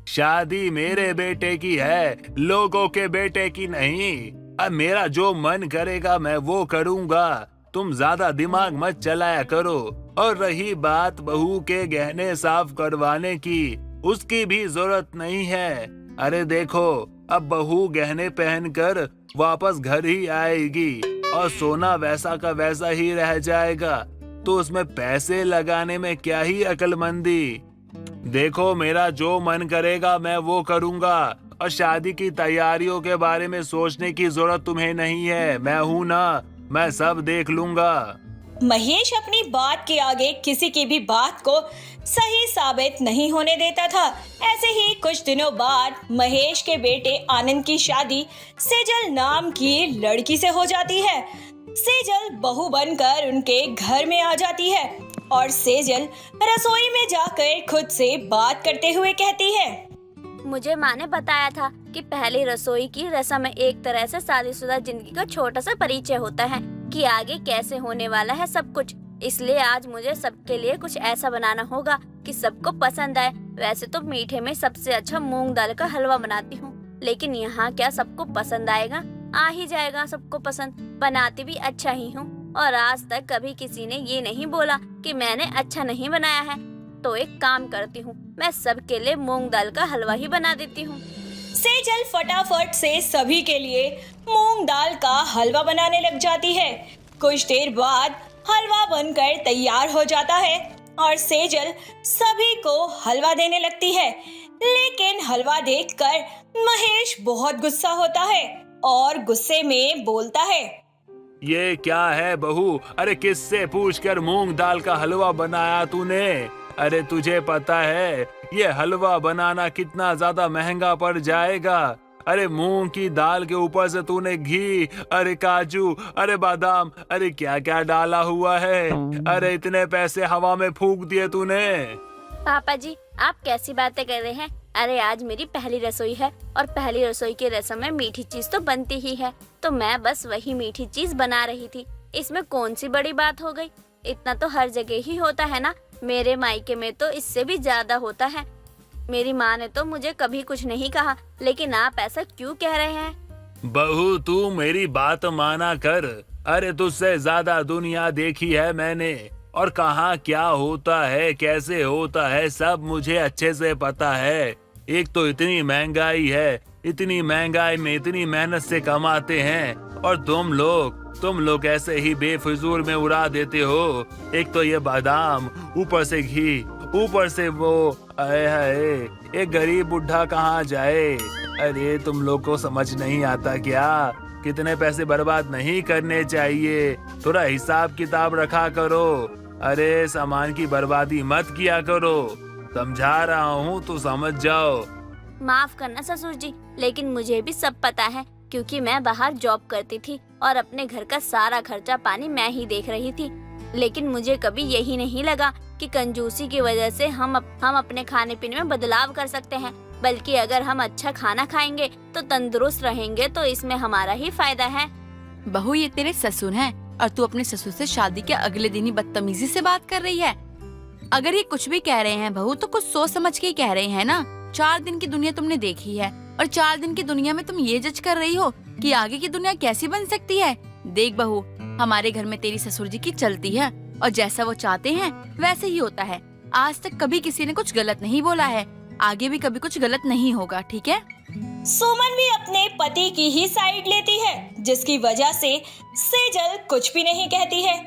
शादी मेरे बेटे की है, लोगों के बेटे की नहीं। अब मेरा जो मन करेगा मैं वो करूँगा। तुम ज्यादा दिमाग मत चलाया करो। और रही बात बहू के गहने साफ करवाने की, उसकी भी जरूरत नहीं है। अरे देखो, अब बहू गहने पहनकर वापस घर ही आएगी और सोना वैसा का वैसा ही रह जाएगा, तो उसमें पैसे लगाने में क्या ही अक्लमंदी। देखो, मेरा जो मन करेगा मैं वो करूँगा, और शादी की तैयारियों के बारे में सोचने की जरूरत तुम्हें नहीं है। मैं हूँ ना, मैं सब देख लूंगा। महेश अपनी बात के आगे किसी की भी बात को सही साबित नहीं होने देता था। ऐसे ही कुछ दिनों बाद महेश के बेटे आनंद की शादी सेजल नाम की लड़की से हो जाती है। सेजल बहू बनकर उनके घर में आ जाती है और सेजल रसोई में जाकर खुद से बात करते हुए कहती है, मुझे माँ ने बताया था कि पहली रसोई की रस्म एक तरह से शादीशुदा जिंदगी का छोटा सा परिचय होता है कि आगे कैसे होने वाला है सब कुछ। इसलिए आज मुझे सबके लिए कुछ ऐसा बनाना होगा कि सबको पसंद आए। वैसे तो मीठे में सबसे अच्छा मूंग दाल का हलवा बनाती हूँ, लेकिन यहाँ क्या सबको पसंद आएगा? आ ही जाएगा सबको पसंद। बनाती भी अच्छा ही हूँ, और आज तक कभी किसी ने ये नहीं बोला कि मैंने अच्छा नहीं बनाया है। तो एक काम करती हूँ, मैं सबके लिए मूंग दाल का हलवा ही बना देती हूँ। सेजल फटाफट से सभी के लिए मूंग दाल का हलवा बनाने लग जाती है। कुछ देर बाद हलवा बनकर तैयार हो जाता है और सेजल सभी को हलवा देने लगती है। लेकिन हलवा देखकर महेश बहुत गुस्सा होता है और गुस्से में बोलता है, ये क्या है बहू? अरे किससे पूछकर मूंग दाल का हलवा बनाया तूने? अरे तुझे पता है ये हलवा बनाना कितना ज्यादा महंगा पड़ जाएगा? अरे मूंग की दाल के ऊपर से तूने घी, अरे काजू, अरे बादाम, अरे क्या क्या डाला हुआ है। अरे इतने पैसे हवा में फूंक दिए तूने। पापा जी, आप कैसी बातें कर रहे हैं? अरे आज मेरी पहली रसोई है, और पहली रसोई की रस्म में मीठी चीज तो बनती ही है, तो मैं बस वही मीठी चीज बना रही थी। इसमें कौन सी बड़ी बात हो गई? इतना तो हर जगह ही होता है ना। मेरे मायके में तो इससे भी ज्यादा होता है। मेरी माँ ने तो मुझे कभी कुछ नहीं कहा, लेकिन आप ऐसा क्यों कह रहे हैं? बहू तू मेरी बात माना कर। अरे तुझसे ज्यादा दुनिया देखी है मैंने, और कहाँ क्या होता है, कैसे होता है, सब मुझे अच्छे से पता है। एक तो इतनी महंगाई है, इतनी महंगाई में इतनी मेहनत से कमाते हैं, और तुम लोग ऐसे ही बेफिजूल में उड़ा देते हो। एक तो ये बादाम, ऊपर से घी, ऊपर से वो, आए हाय, एक गरीब बुढ़ा कहाँ जाए। अरे तुम लोग को समझ नहीं आता क्या? कितने पैसे बर्बाद नहीं करने चाहिए। थोड़ा हिसाब किताब रखा करो। अरे सामान की बर्बादी मत किया करो। समझा रहा हूँ तो समझ जाओ। माफ करना ससुर जी, लेकिन मुझे भी सब पता है, क्योंकि मैं बाहर जॉब करती थी और अपने घर का सारा खर्चा पानी मैं ही देख रही थी। लेकिन मुझे कभी यही नहीं लगा कि कंजूसी की वजह से हम अपने खाने पीने में बदलाव कर सकते हैं। बल्कि अगर हम अच्छा खाना खाएंगे तो तंदुरुस्त रहेंगे, तो इसमें हमारा ही फायदा है। बहू ये तेरे ससुर हैं और तू अपने ससुर से शादी के अगले दिन ही बदतमीजी से बात कर रही है। अगर ये कुछ भी कह रहे हैं बहू तो कुछ सोच समझ के ही कह रहे हैं ना। 4 दिन की दुनिया तुमने देखी है और 4 दिन की दुनिया में तुम ये जज कर रही हो कि आगे की दुनिया कैसी बन सकती है। देख बहू, हमारे घर में तेरी ससुर जी की चलती है और जैसा वो चाहते हैं वैसे ही होता है। आज तक कभी किसी ने कुछ गलत नहीं बोला है, आगे भी कभी कुछ गलत नहीं होगा, ठीक है? सुमन भी अपने पति की ही साइड लेती है, जिसकी वजह से सेजल कुछ भी नहीं कहती है।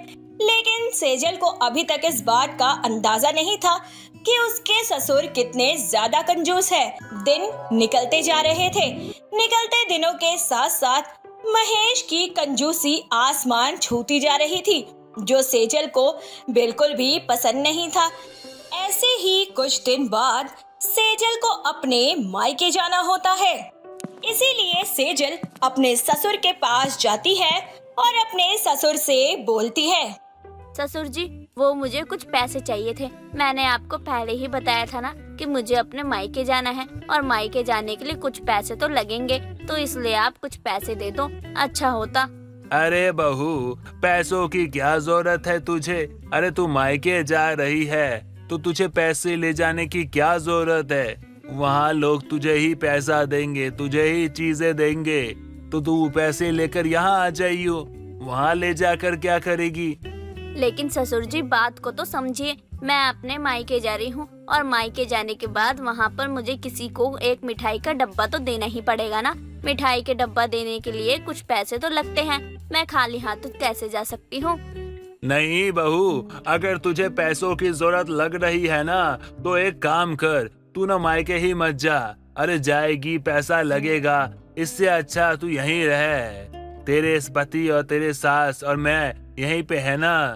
लेकिन सेजल को अभी तक इस बात का अंदाजा नहीं था कि उसके ससुर कितने ज्यादा कंजूस है। दिन निकलते जा रहे थे। निकलते दिनों के साथ साथ महेश की कंजूसी आसमान छूती जा रही थी, जो सेजल को बिल्कुल भी पसंद नहीं था। ऐसे ही कुछ दिन बाद सेजल को अपने मायके जाना होता है। इसीलिए सेजल अपने ससुर के पास जाती है और अपने ससुर से बोलती है। ससुर जी, वो मुझे कुछ पैसे चाहिए थे। मैंने आपको पहले ही बताया था ना कि मुझे अपने मायके जाना है और मायके जाने के लिए कुछ पैसे तो लगेंगे, तो इसलिए आप कुछ पैसे दे दो, अच्छा होता। अरे बहू, पैसों की क्या जरूरत है तुझे? अरे तू मायके जा रही है तो तुझे पैसे ले जाने की क्या जरूरत है? वहाँ लोग तुझे ही पैसा देंगे, तुझे ही चीजें देंगे, तो तू पैसे लेकर यहाँ आ जाइयो। वहाँ ले जाकर क्या करेगी? लेकिन ससुर जी, बात को तो समझिए। मैं अपने मायके जा रही हूँ और मायके जाने के बाद वहाँ पर मुझे किसी को एक मिठाई का डब्बा तो देना ही पड़ेगा ना। मिठाई के डब्बा देने के लिए कुछ पैसे तो लगते हैं। मैं खाली हाथ कैसे जा सकती हूँ? नहीं बहू, अगर तुझे पैसों की जरूरत लग रही है ना तो एक काम कर, तू ना मायके ही मत जा। अरे जाएगी, पैसा लगेगा, इससे अच्छा तू यहीं रह। तेरे पति और तेरे सास और मैं यहीं पे है ना,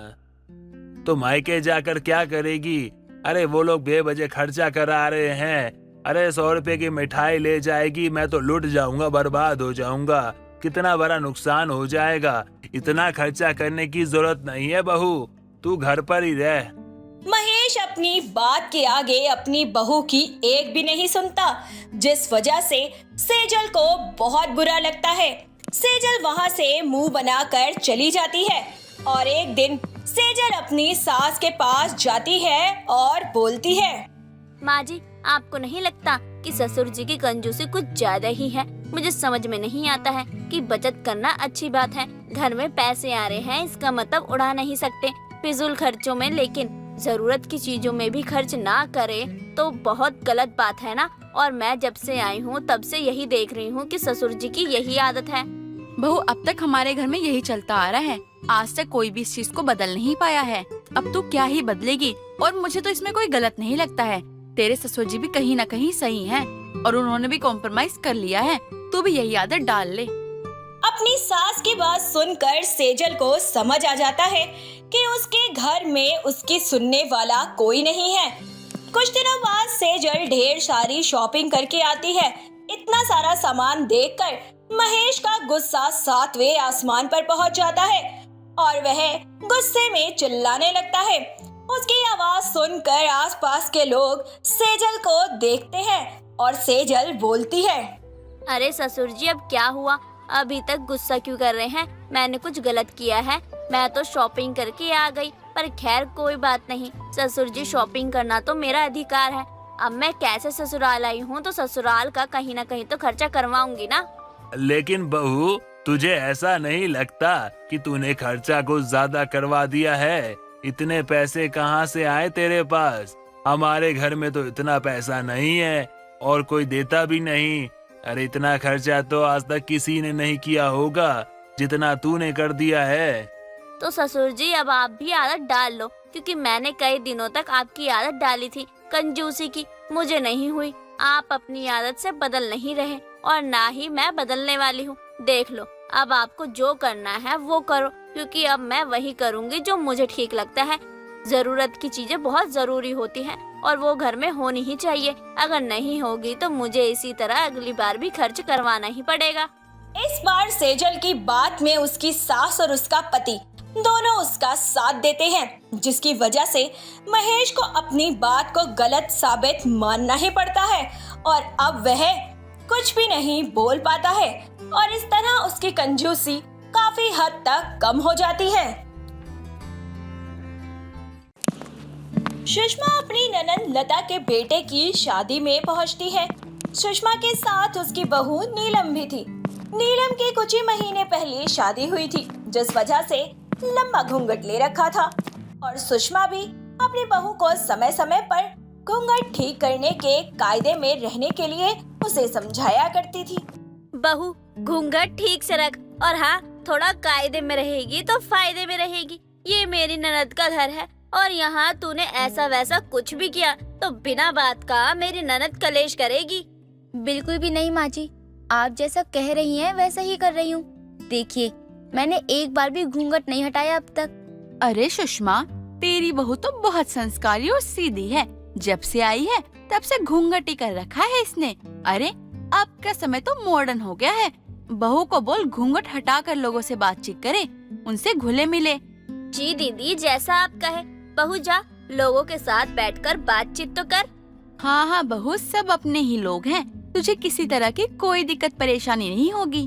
तो मायके जाकर क्या करेगी? अरे वो लोग बेवजह खर्चा करा रहे हैं। अरे 100 रुपए की मिठाई ले जाएगी, मैं तो लुट जाऊंगा, बर्बाद हो जाऊंगा, कितना बड़ा नुकसान हो जाएगा। इतना खर्चा करने की जरूरत नहीं है बहू, तू घर पर ही रह। महेश अपनी बात के आगे अपनी बहू की एक भी नहीं सुनता, जिस वजह से सेजल को बहुत बुरा लगता है। सेजल वहाँ से मुंह बनाकर चली जाती है और एक दिन सेजल अपनी सास के पास जाती है और बोलती है। माँ जी, आपको नहीं लगता कि ससुर जी की कंजूसी कुछ ज्यादा ही है? मुझे समझ में नहीं आता है कि बचत करना अच्छी बात है। घर में पैसे आ रहे हैं, इसका मतलब उड़ा नहीं सकते फिजूल खर्चों में, लेकिन जरूरत की चीजों में भी खर्च ना करे तो बहुत गलत बात है ना। और मैं जब से आई हूँ तब से यही देख रही हूँ कि ससुर जी की यही आदत है। बहू, अब तक हमारे घर में यही चलता आ रहा है, आज तक कोई भी इस चीज को बदल नहीं पाया है। अब तू क्या ही बदलेगी? और मुझे तो इसमें कोई गलत नहीं लगता है। तेरे ससुर जी भी कहीं न कहीं सही हैं और उन्होंने भी कॉम्प्रोमाइज कर लिया है। तू भी यही आदत डाल ले। अपनी सास की बात सुनकर सेजल को समझ आ जाता है कि उसके घर में उसकी सुनने वाला कोई नहीं है। कुछ दिनों बाद सेजल ढेर सारी शॉपिंग करके आती है। इतना सारा सामान देखकर महेश का गुस्सा 7वें आसमान पर पहुंच जाता है और वह गुस्से में चिल्लाने लगता है। उसकी आवाज सुनकर आसपास के लोग सेजल को देखते हैं और सेजल बोलती है। अरे ससुर जी, अब क्या हुआ? अभी तक गुस्सा क्यों कर रहे हैं? मैंने कुछ गलत किया है? मैं तो शॉपिंग करके आ गई, पर खैर कोई बात नहीं। ससुर जी, शॉपिंग करना तो मेरा अधिकार है। अब मैं कैसे ससुराल आई हूँ तो ससुराल का कहीं ना कहीं तो खर्चा करवाऊंगी ना। लेकिन बहू, तुझे ऐसा नहीं लगता कि तूने खर्चा कुछ ज्यादा करवा दिया है? इतने पैसे कहाँ से आए तेरे पास? हमारे घर में तो इतना पैसा नहीं है और कोई देता भी नहीं। अरे इतना खर्चा तो आज तक किसी ने नहीं किया होगा जितना तूने कर दिया है। तो ससुर जी, अब आप भी आदत डाल लो, क्योंकि मैंने कई दिनों तक आपकी आदत डाली थी कंजूसी की, मुझे नहीं हुई। आप अपनी आदत से बदल नहीं रहे और ना ही मैं बदलने वाली हूँ। देख लो, अब आपको जो करना है वो करो, क्योंकि अब मैं वही करूँगी जो मुझे ठीक लगता है। जरूरत की चीजें बहुत जरूरी होती हैं और वो घर में होनी ही चाहिए। अगर नहीं होगी तो मुझे इसी तरह अगली बार भी खर्च करवाना ही पड़ेगा। इस बार सेजल की बात में उसकी सास और उसका पति दोनों उसका साथ देते हैं, जिसकी वजह से महेश को अपनी बात को गलत साबित मानना ही पड़ता है और अब वह कुछ भी नहीं बोल पाता है और इस तरह उसकी कंजूसी काफी हद तक कम हो जाती है। सुषमा अपनी ननंद लता के बेटे की शादी में पहुंचती है। सुषमा के साथ उसकी बहू नीलम भी थी। नीलम के कुछ ही महीने पहले शादी हुई थी, जिस वजह से लंबा घूंघट ले रखा था और सुषमा भी अपनी बहू को समय समय पर घूंघट ठीक करने के कायदे में रहने के लिए उसे समझाया करती थी। बहू, घूंघट ठीक से रख और हाँ, थोड़ा कायदे में रहेगी तो फायदे में रहेगी। ये मेरी ननद का घर है और यहाँ तूने ऐसा वैसा कुछ भी किया तो बिना बात का मेरी ननद कलेश करेगी। बिल्कुल भी नहीं माँ जी, आप जैसा कह रही हैं वैसा ही कर रही हूँ। देखिए, मैंने एक बार भी घूंघट नहीं हटाया अब तक। अरे सुषमा, तेरी बहू तो बहुत संस्कारी और सीधी है। जब से आई है तब से घूंघट ही कर रखा है इसने। अरे अब का समय तो मॉडर्न हो गया है। बहू को बोल घूंघट हटा कर लोगों से बातचीत करे, उनसे घुले मिले। जी दीदी, जैसा आप कहे। बहू जा, लोगों के साथ बैठकर बातचीत तो कर। हाँ हाँ बहू, सब अपने ही लोग हैं। तुझे किसी तरह की कोई दिक्कत परेशानी नहीं होगी।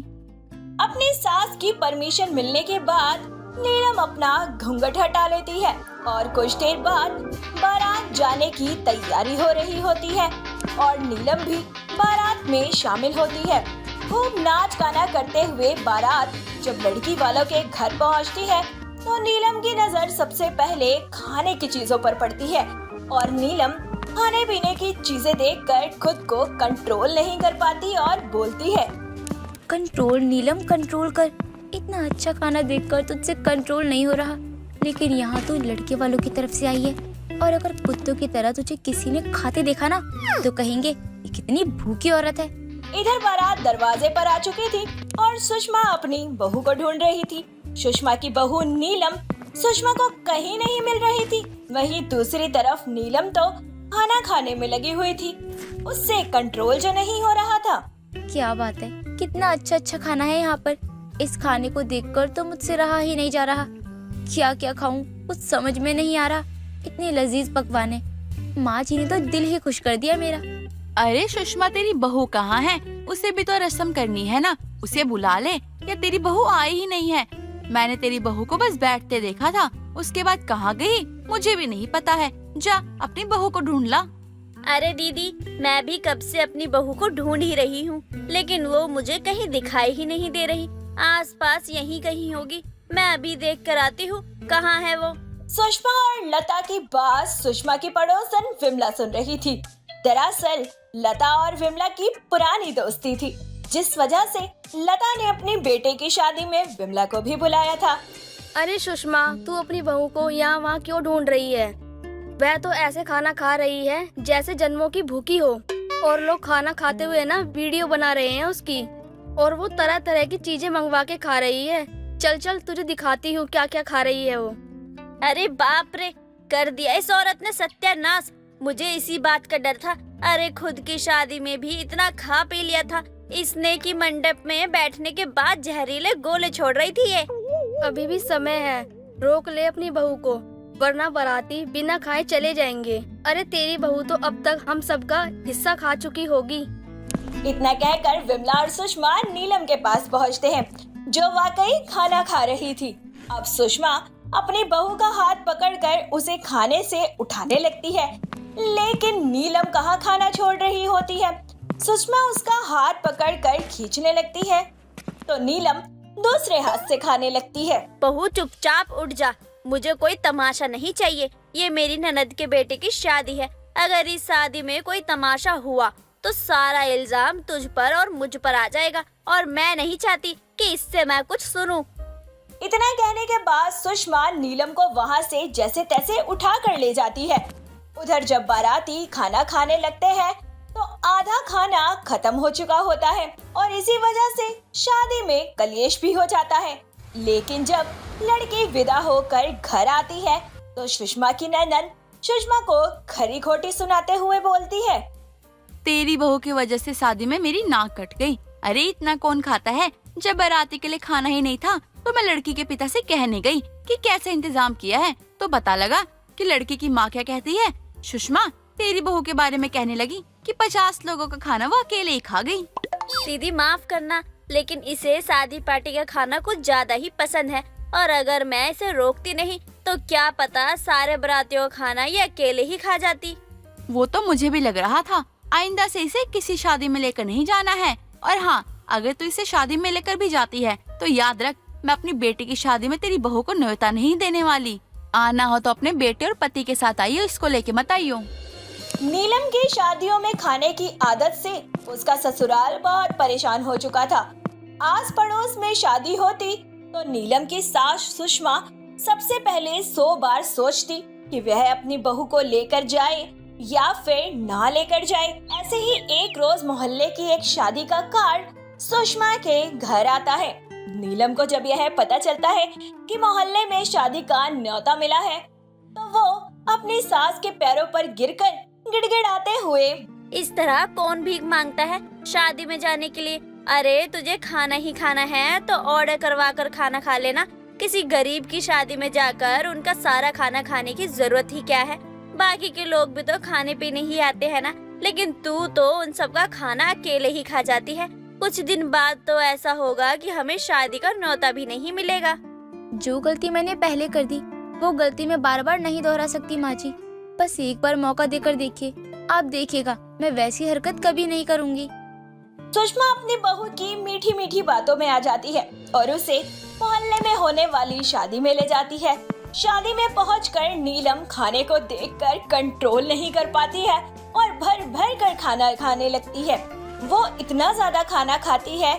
अपनी सास की परमिशन मिलने के बाद नीलम अपना घूंघट हटा लेती है और कुछ देर बाद बारात जाने की तैयारी हो रही होती है और नीलम भी बारात में शामिल होती है। खूब नाच गाना करते हुए बारात जब लड़की वालों के घर पहुंचती है तो नीलम की नजर सबसे पहले खाने की चीजों पर पड़ती है और नीलम खाने पीने की चीजें देखकर खुद को कंट्रोल नहीं कर पाती और बोलती है, कंट्रोल नीलम, कंट्रोल कर। इतना अच्छा खाना देखकर तुझसे कंट्रोल नहीं हो रहा, लेकिन यहाँ तो लड़के वालों की तरफ से आई है और अगर कुत्तों की तरह तुझे किसी ने खाते देखा ना तो कहेंगे ये कितनी भूखी औरत है। इधर बारात दरवाजे पर आ चुकी थी और सुषमा अपनी बहू को ढूंढ रही थी। सुषमा की बहू नीलम सुषमा को कहीं नहीं मिल रही थी। वहीं दूसरी तरफ नीलम तो खाना खाने में लगी हुई थी, उससे कंट्रोल जो नहीं हो रहा था। क्या बात है, कितना अच्छा अच्छा खाना है यहाँ पर। इस खाने को देखकर तो मुझसे रहा ही नहीं जा रहा। क्या क्या खाऊं कुछ समझ में नहीं आ रहा। इतनी लजीज पकवान है। माँ जी ने तो दिल ही खुश कर दिया मेरा। अरे सुषमा, तेरी बहू कहाँ है? उसे भी तो रस्म करनी है ना, उसे बुला ले। या तेरी बहू आई ही नहीं है? मैंने तेरी बहू को बस बैठते देखा था, उसके बाद कहाँ गई मुझे भी नहीं पता है। जा अपनी बहू को ढूंढ ला। अरे दीदी, मैं भी कब से अपनी बहू को ढूंढ ही रही हूँ, लेकिन वो मुझे कहीं दिखाई ही नहीं दे रही। आसपास यहीं कहीं होगी, मैं अभी देख कर आती हूँ कहाँ है वो। सुषमा और लता की बात सुषमा की पड़ोसन विमला सुन रही थी। दरअसल लता और विमला की पुरानी दोस्ती थी, जिस वजह से लता ने अपने बेटे की शादी में विमला को भी बुलाया था। अरे सुषमा, तू अपनी बहू को यहाँ वहाँ क्यों ढूंढ रही है? वह तो ऐसे खाना खा रही है जैसे जन्मों की भूखी हो, और लोग खाना खाते हुए ना वीडियो बना रहे हैं उसकी, और वो तरह तरह की चीजें मंगवा के खा रही है। चल चल तुझे दिखाती हूँ क्या क्या खा रही है वो। अरे बाप रे, कर दिया इस औरत ने सत्यानाश। मुझे इसी बात का डर था। अरे खुद की शादी में भी इतना खा पी लिया था। इसने की मंडप में बैठने के बाद जहरीले गोले छोड़ रही थी ये। अभी भी समय है, रोक ले अपनी बहू को, वरना बाराती बिना खाए चले जाएंगे। अरे तेरी बहू तो अब तक हम सबका हिस्सा खा चुकी होगी। इतना कहकर विमला और सुषमा नीलम के पास पहुंचते हैं, जो वाकई खाना खा रही थी। अब सुषमा अपनी बहू का हाथ पकड़कर उसे खाने से उठाने लगती है, लेकिन नीलम कहाँ खाना छोड़ रही होती है। सुषमा उसका हाथ पकड़कर खींचने लगती है तो नीलम दूसरे हाथ से खाने लगती है। बहू चुपचाप उठ जा, मुझे कोई तमाशा नहीं चाहिए। ये मेरी ननद के बेटे की शादी है। अगर इस शादी में कोई तमाशा हुआ तो सारा इल्जाम तुझ पर और मुझ पर आ जाएगा, और मैं नहीं चाहती कि इससे मैं कुछ सुनूं। इतना कहने के बाद सुषमा नीलम को वहाँ से जैसे तैसे उठा कर ले जाती है। उधर जब बाराती खाना खाने लगते हैं तो आधा खाना खत्म हो चुका होता है और इसी वजह से शादी में कलेश भी हो जाता है। लेकिन जब लड़की विदा होकर घर आती है तो सुषमा की ननद सुषमा को खरी खोटी सुनाते हुए बोलती है, तेरी बहू की वजह से शादी में मेरी नाक कट गई। अरे इतना कौन खाता है? जब बाराती के लिए खाना ही नहीं था तो मैं लड़की के पिता से कहने गई कि कैसे इंतजाम किया है, तो पता लगा कि लड़की की माँ क्या कहती है, सुषमा तेरी बहू के बारे में कहने लगी कि 50 लोगों का खाना वो अकेले ही खा गई। दीदी माफ करना, लेकिन इसे शादी पार्टी का खाना कुछ ज्यादा ही पसंद है, और अगर मैं इसे रोकती नहीं तो क्या पता सारे बारातियों का खाना ये अकेले ही खा जाती। वो तो मुझे भी लग रहा था। आइंदा से इसे किसी शादी में लेकर नहीं जाना है। और हाँ, अगर तू इसे शादी में लेकर भी जाती है तो याद रख, मैं अपनी बेटी की शादी में तेरी बहू को न्योता नहीं देने वाली। आना हो तो अपने बेटे और पति के साथ आइयो, इसको लेके मत आइयो। नीलम की शादियों में खाने की आदत से उसका ससुराल बहुत परेशान हो चुका था। आस पड़ोस में शादी होती तो नीलम की सास सुषमा सबसे पहले 100 बार सोचती कि वह अपनी बहू को लेकर जाए या फिर ना लेकर जाए। ऐसे ही एक रोज मोहल्ले की एक शादी का कार्ड सुषमा के घर आता है। नीलम को जब यह पता चलता है कि मोहल्ले में शादी का न्योता मिला है तो वो अपनी सास के पैरों पर गिरकर गिड़गिड़ाते हुए, इस तरह कौन भीख मांगता है शादी में जाने के लिए? अरे तुझे खाना ही खाना है तो ऑर्डर करवा कर खाना खा लेना। किसी गरीब की शादी में जाकर उनका सारा खाना खाने की जरूरत ही क्या है? बाकी के लोग भी तो खाने पीने ही आते हैं ना, लेकिन तू तो उन सबका खाना अकेले ही खा जाती है। कुछ दिन बाद तो ऐसा होगा कि हमें शादी का न्योता भी नहीं मिलेगा। जो गलती मैंने पहले कर दी वो गलती मैं बार बार नहीं दोहरा सकती माँ जी। बस एक बार मौका देकर देखिए, आप देखिएगा मैं वैसी हरकत कभी नहीं करूँगी। सुषमा अपनी बहू की मीठी मीठी बातों में आ जाती है और उसे मोहल्ले में होने वाली शादी में ले जाती है। शादी में पहुंचकर नीलम खाने को देखकर कंट्रोल नहीं कर पाती है और भर भर कर खाना खाने लगती है। वो इतना ज्यादा खाना खाती है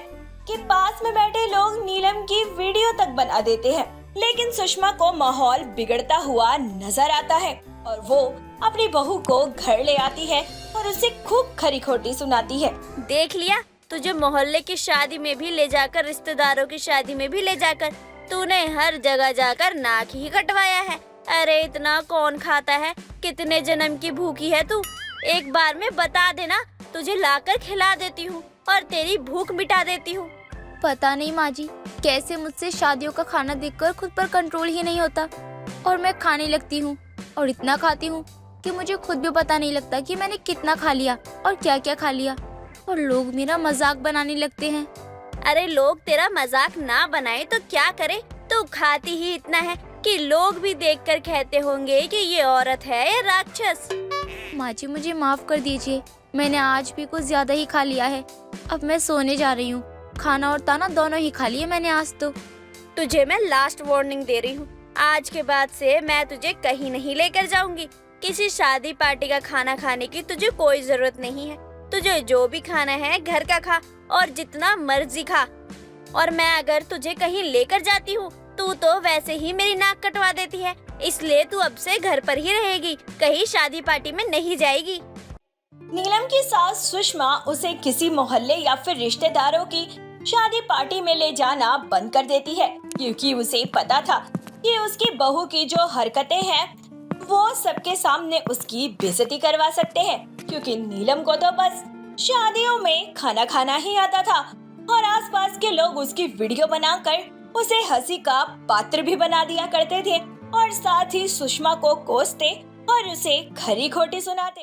कि पास में बैठे लोग नीलम की वीडियो तक बना देते हैं। लेकिन सुषमा को माहौल बिगड़ता हुआ नजर आता है और वो अपनी बहू को घर ले आती है और उसे खूब खरी खोटी सुनाती है। देख लिया, तुझे मोहल्ले की शादी में भी ले जाकर, रिश्तेदारों की शादी में भी ले जाकर तूने हर जगह जाकर नाक ही कटवाया है। अरे इतना कौन खाता है? कितने जन्म की भूखी है तू? एक बार में बता देना, तुझे लाकर खिला देती हूँ और तेरी भूख मिटा देती हूँ। पता नहीं माँ जी, कैसे मुझसे शादियों का खाना देखकर खुद पर कंट्रोल ही नहीं होता और मैं खाने लगती हूँ और इतना खाती हूँ कि मुझे खुद भी पता नहीं लगता कि मैंने कितना खा लिया और क्या क्या खा लिया, और लोग मेरा मजाक बनाने लगते हैं। अरे लोग तेरा मजाक ना बनाए तो क्या करे? तू खाती ही इतना है कि लोग भी देखकर कहते होंगे कि ये औरत है या राक्षस। माँ जी मुझे माफ कर दीजिए, मैंने आज भी कुछ ज्यादा ही खा लिया है। अब मैं सोने जा रही हूँ। खाना और ताना दोनों ही खा लिए मैंने आज तो। तुझे मैं लास्ट वार्निंग दे रही हूँ, आज के बाद से मैं तुझे कहीं नहीं लेकर जाऊंगी। किसी शादी पार्टी का खाना खाने की तुझे कोई जरूरत नहीं है। तुझे जो भी खाना है घर का खा और जितना मर्जी खा। और मैं अगर तुझे कहीं लेकर जाती हूँ तू तो वैसे ही मेरी नाक कटवा देती है, इसलिए तू अब से घर पर ही रहेगी, कहीं शादी पार्टी में नहीं जाएगी। नीलम की सास सुषमा उसे किसी मोहल्ले या फिर रिश्तेदारों की शादी पार्टी में ले जाना बंद कर देती है, क्योंकि उसे पता था कि उसकी बहू की जो हरकतें हैं वो सबके सामने उसकी बेइज्जती करवा सकते हैं। क्योंकि नीलम को तो बस शादियों में खाना खाना ही आता था और आसपास के लोग उसकी वीडियो बनाकर उसे हंसी का पात्र भी बना दिया करते थे और साथ ही सुषमा को कोसते और उसे खरी खोटी सुनाते।